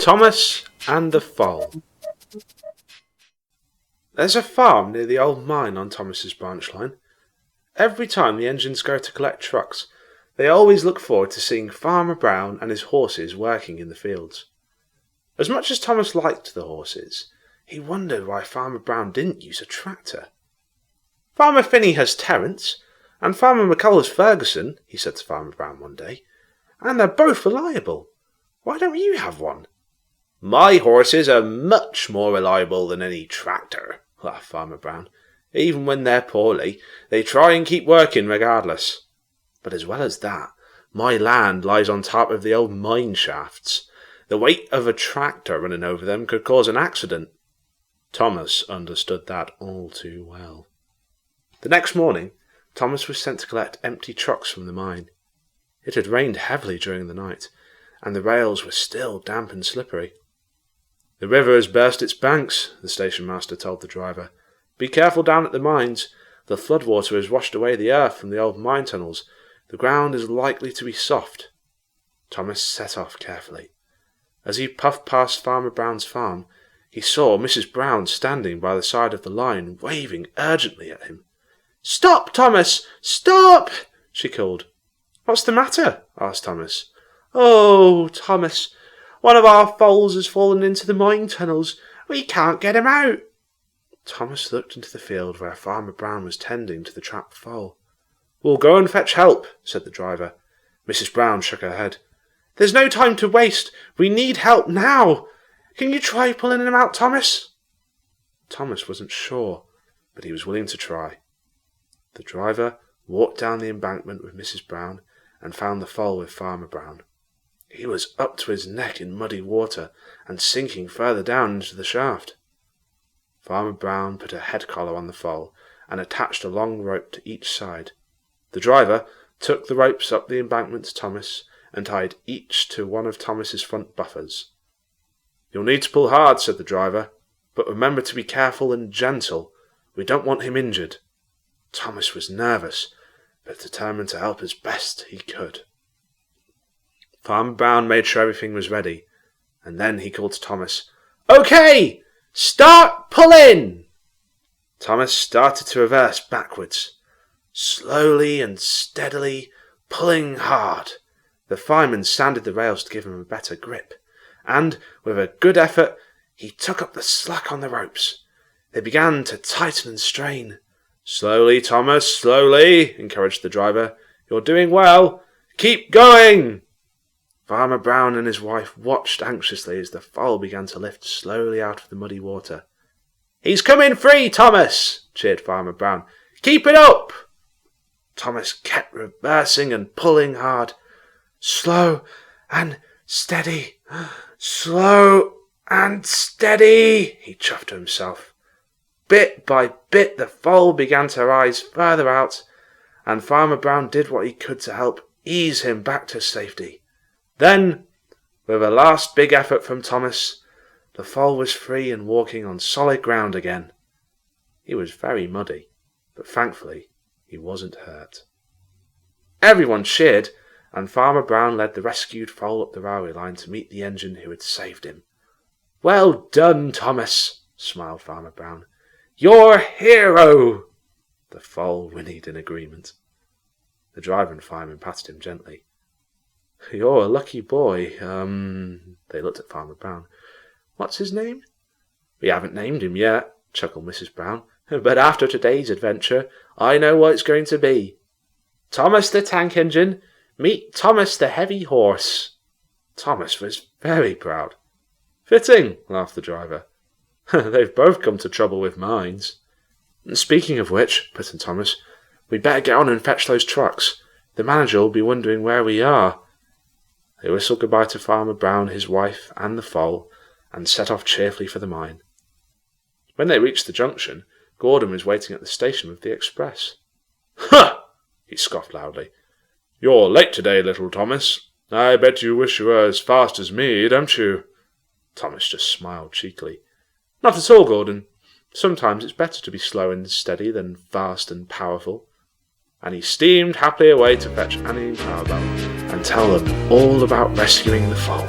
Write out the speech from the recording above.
Thomas and the Foal. There's a farm near the old mine on Thomas's branch line. Every time the engines go to collect trucks, they always look forward to seeing Farmer Brown and his horses working in the fields. As much as Thomas liked the horses, he wondered why Farmer Brown didn't use a tractor. "Farmer Finney has Terence, and Farmer McCull has Ferguson," he said to Farmer Brown one day, "and they're both reliable. Why don't you have one?" "My horses are much more reliable than any tractor," laughed Farmer Brown. "Even when they're poorly, they try and keep working regardless. But as well as that, my land lies on top of the old mine shafts. The weight of a tractor running over them could cause an accident." Thomas understood that all too well. The next morning, Thomas was sent to collect empty trucks from the mine. It had rained heavily during the night, and the rails were still damp and slippery. "The river has burst its banks," the station master told the driver. "Be careful down at the mines. The floodwater has washed away the earth from the old mine tunnels. The ground is likely to be soft." Thomas set off carefully. As he puffed past Farmer Brown's farm, he saw Mrs. Brown standing by the side of the line, waving urgently at him. "Stop, Thomas! Stop!" she called. "What's the matter?" asked Thomas. "Oh, Thomas, one of our foals has fallen into the mine tunnels. We can't get him out." Thomas looked into the field where Farmer Brown was tending to the trapped foal. "We'll go and fetch help," said the driver. Mrs. Brown shook her head. "There's no time to waste. We need help now. Can you try pulling him out, Thomas?" Thomas wasn't sure, but he was willing to try. The driver walked down the embankment with Mrs. Brown and found the foal with Farmer Brown. He was up to his neck in muddy water and sinking further down into the shaft. Farmer Brown put a head collar on the foal and attached a long rope to each side. The driver took the ropes up the embankment to Thomas and tied each to one of Thomas's front buffers. "You'll need to pull hard," said the driver, "but remember to be careful and gentle. We don't want him injured." Thomas was nervous, but determined to help as best he could. Farmer Brown made sure everything was ready, and then he called to Thomas, "Okay, start pulling!" Thomas started to reverse backwards, slowly and steadily, pulling hard. The fireman sanded the rails to give him a better grip, and, with a good effort, he took up the slack on the ropes. They began to tighten and strain. "Slowly, Thomas, slowly," encouraged the driver. "You're doing well. Keep going!" Farmer Brown and his wife watched anxiously as the foal began to lift slowly out of the muddy water. "He's coming free, Thomas!" cheered Farmer Brown. "Keep it up!" Thomas kept reversing and pulling hard. "Slow and steady, slow and steady," he chuffed to himself. Bit by bit the foal began to rise further out, and Farmer Brown did what he could to help ease him back to safety. Then, with a last big effort from Thomas, the foal was free and walking on solid ground again. He was very muddy, but thankfully he wasn't hurt. Everyone cheered, and Farmer Brown led the rescued foal up the railway line to meet the engine who had saved him. "Well done, Thomas," smiled Farmer Brown. "You're a hero!" The foal whinnied in agreement. The driver and fireman patted him gently. "You're a lucky boy. They looked at Farmer Brown. "What's his name?" "We haven't named him yet," chuckled Mrs. Brown. "But after today's adventure, I know what it's going to be. Thomas the tank engine, meet Thomas the heavy horse." Thomas was very proud. "Fitting," laughed the driver. "They've both come to trouble with mines." "Speaking of which," put in Thomas, "we'd better get on and fetch those trucks. The manager will be wondering where we are." They whistled goodbye to Farmer Brown, his wife, and the foal, and set off cheerfully for the mine. When they reached the junction, Gordon was waiting at the station with the express. "Huh!" he scoffed loudly. "You're late today, little Thomas. I bet you wish you were as fast as me, don't you?" Thomas just smiled cheekily. "Not at all, Gordon. Sometimes it's better to be slow and steady than fast and powerful." And he steamed happily away to fetch Annie and Clarabelle and tell them all about rescuing the foal.